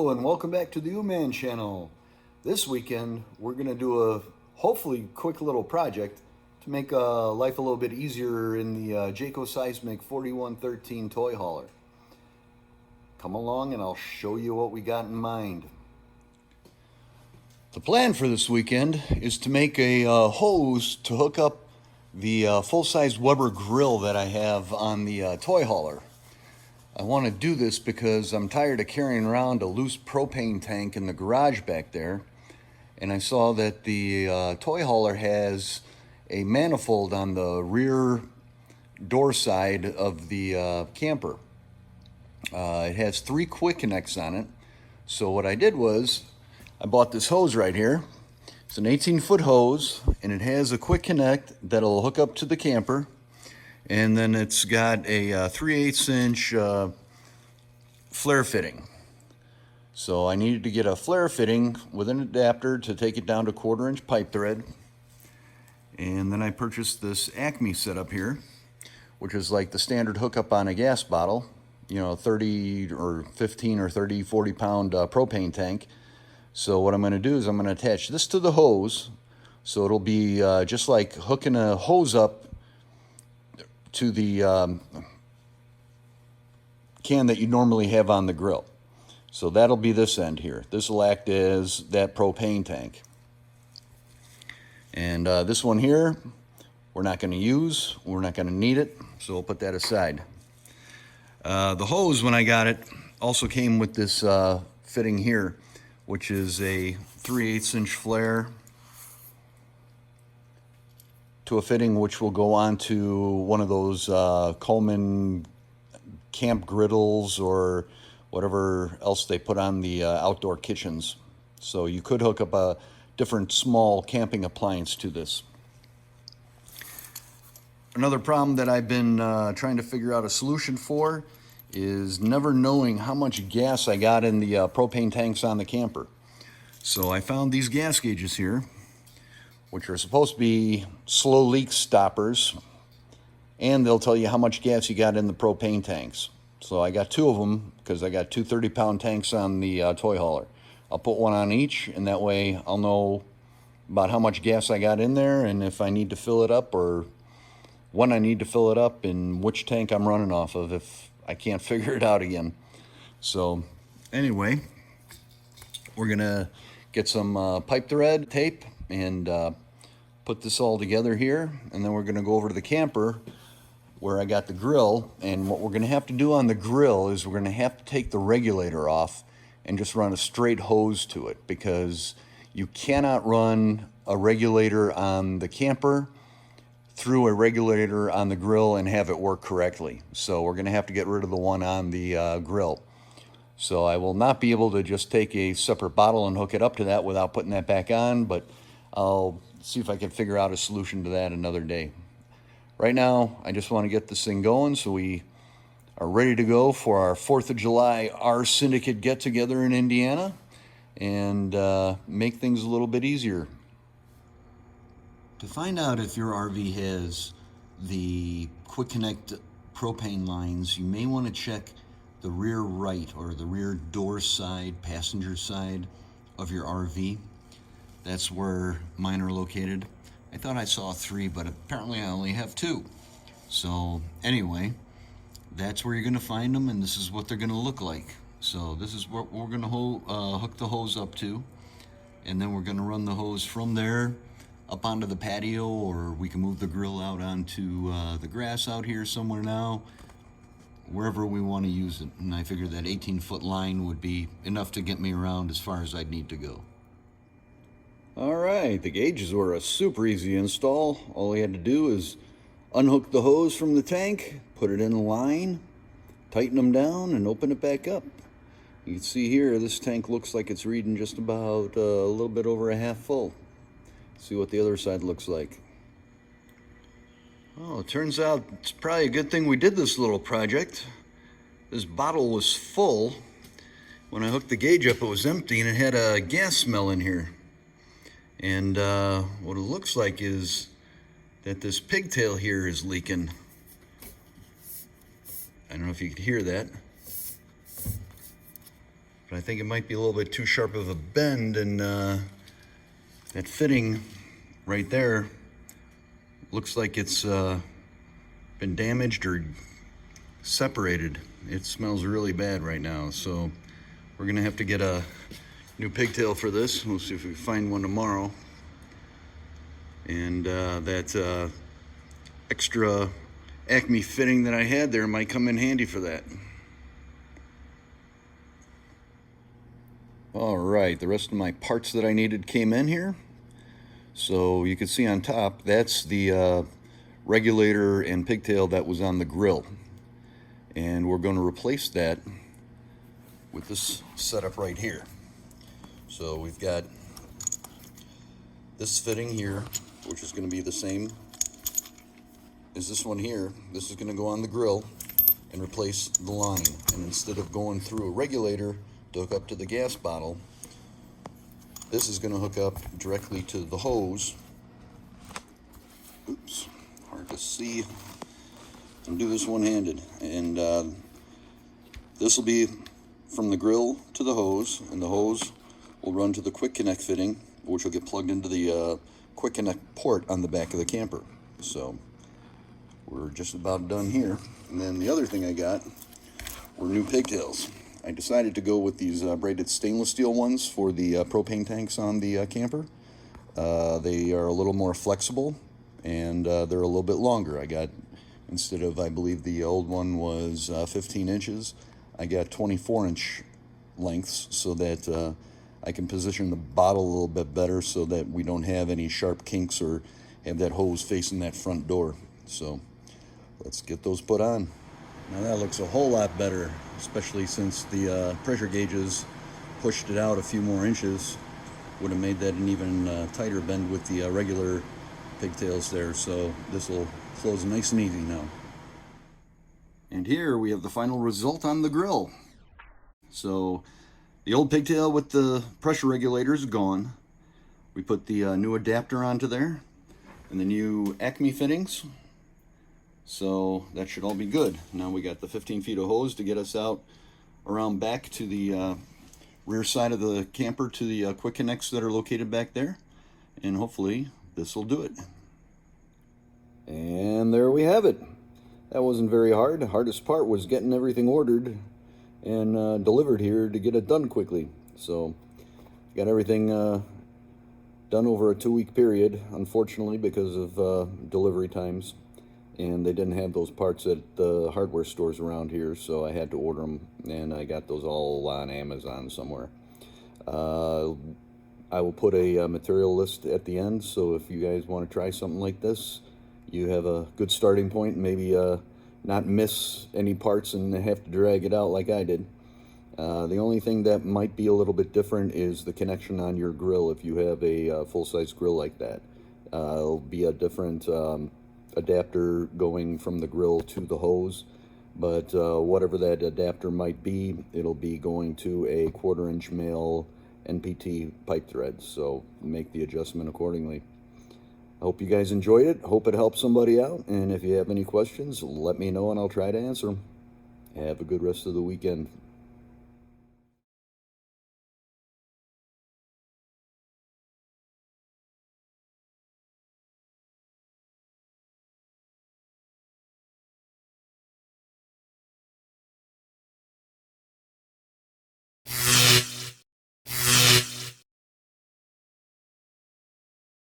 Hello and welcome back to the U-Man channel. This weekend we're going to do a hopefully quick little project to make life a little bit easier in the Jayco Seismic 4113 toy hauler. Come along and I'll show you what we got in mind. The plan for this weekend is to make a hose to hook up the full-size Weber grill that I have on the toy hauler. I want to do this because I'm tired of carrying around a loose propane tank in the garage back there, and I saw that the toy hauler has a manifold on the rear door side of the camper. It has 3 quick connects on it. So what I did was I bought this hose right here. It's an 18-foot hose, and it has a quick connect that'll hook up to the camper. And then it's got a 3/8 inch flare fitting. So I needed to get a flare fitting with an adapter to take it down to 1/4 inch pipe thread. And then I purchased this Acme setup here, which is like the standard hookup on a gas bottle, you know, 30 or 15 or 30, 40 pound propane tank. So what I'm going to do is I'm going to attach this to the hose. So it'll be just like hooking a hose up to the can that you normally have on the grill. So that'll be this end here. This will act as that propane tank. And this one here, we're not going to use. We're not going to need it, so we'll put that aside. The hose, when I got it, also came with this fitting here, which is a 3/8 inch flare to a fitting which will go onto one of those Coleman camp griddles or whatever else they put on the outdoor kitchens. So you could hook up a different small camping appliance to this. Another problem that I've been trying to figure out a solution for is never knowing how much gas I got in the propane tanks on the camper. So I found these gas gauges here, which are supposed to be slow leak stoppers, and they'll tell you how much gas you got in the propane tanks. So I got 2 of them because I got 2 30-pound tanks on the toy hauler. I'll put one on each, and that way I'll know about how much gas I got in there and if I need to fill it up or when I need to fill it up and which tank I'm running off of if I can't figure it out again. So anyway, we're gonna get some pipe thread tape and put this all together here, and then we're going to go over to the camper where I got the grill. And what we're going to have to do on the grill is we're going to have to take the regulator off and just run a straight hose to it, because you cannot run a regulator on the camper through a regulator on the grill and have it work correctly. So we're going to have to get rid of the one on the grill. So I will not be able to just take a separate bottle and hook it up to that without putting that back on, but I'll see if I can figure out a solution to that another day. Right now, I just want to get this thing going so we are ready to go for our 4th of July R-Syndicate get-together in Indiana and make things a little bit easier. To find out if your RV has the quick connect propane lines, you may want to check the rear right or the rear door side, passenger side of your RV. That's where mine are located. I thought I saw 3, but apparently I only have 2. So anyway, that's where you're going to find them, and this is what they're going to look like. So this is what we're going to hook the hose up to, and then we're going to run the hose from there up onto the patio, or we can move the grill out onto the grass out here somewhere now, wherever we want to use it. And I figured that 18-foot line would be enough to get me around as far as I'd need to go. All right, the gauges were a super easy install. All we had to do is unhook the hose from the tank, put it in a line, tighten them down, and open it back up. You can see here, this tank looks like it's reading just about a little bit over a half full. See what the other side looks like. Well, it turns out it's probably a good thing we did this little project. This bottle was full. When I hooked the gauge up, it was empty, and it had a gas smell in here. And what it looks like is that this pigtail here is leaking. I don't know if you could hear that. but I think it might be a little bit too sharp of a bend, and that fitting right there looks like it's been damaged or separated. It smells really bad right now, so we're gonna have to get a new pigtail for this. We'll see if we find one tomorrow. And that extra Acme fitting that I had there might come in handy for that. All right, the rest of my parts that I needed came in here. So you can see on top, that's the regulator and pigtail that was on the grill. And we're going to replace that with this setup right here. So we've got this fitting here, which is going to be the same as this one here. This is going to go on the grill and replace the line. And instead of going through a regulator to hook up to the gas bottle, this is going to hook up directly to the hose. Oops, hard to see. And do this one-handed. And this will be from the grill to the hose, and the hose will run to the quick connect fitting, which will get plugged into the quick connect port on the back of the camper. So we're just about done here. And then the other thing I got were new pigtails. I decided to go with these braided stainless steel ones for the propane tanks on the camper. They are a little more flexible, and they're a little bit longer. I got, instead of, I believe the old one was 15 inches, I got 24-inch lengths, so that I can position the bottle a little bit better so that we don't have any sharp kinks or have that hose facing that front door. So let's get those put on. Now that looks a whole lot better, especially since the pressure gauges pushed it out a few more inches. Would have made that an even tighter bend with the regular pigtails there. So this will close nice and easy now. And here we have the final result on the grill. So the old pigtail with the pressure regulator is gone. We put the new adapter onto there and the new Acme fittings. So that should all be good. Now we got the 15 feet of hose to get us out around back to the rear side of the camper to the quick connects that are located back there. And hopefully this will do it. And there we have it. That wasn't very hard. The hardest part was getting everything ordered and delivered here to get it done quickly. So got everything done over a 2-week period, unfortunately, because of delivery times. And they didn't have those parts at the hardware stores around here, so I had to order them, and I got those all on Amazon somewhere. I will put a material list at the end, so if you guys want to try something like this, you have a good starting point, maybe not miss any parts and have to drag it out like I did. The only thing that might be a little bit different is the connection on your grill if you have a full-size grill like that. It'll be a different adapter going from the grill to the hose, but whatever that adapter might be, it'll be going to a 1/4-inch male NPT pipe thread, so make the adjustment accordingly. I hope you guys enjoyed it. Hope it helped somebody out, and if you have any questions, let me know and I'll try to answer them. Have a good rest of the weekend.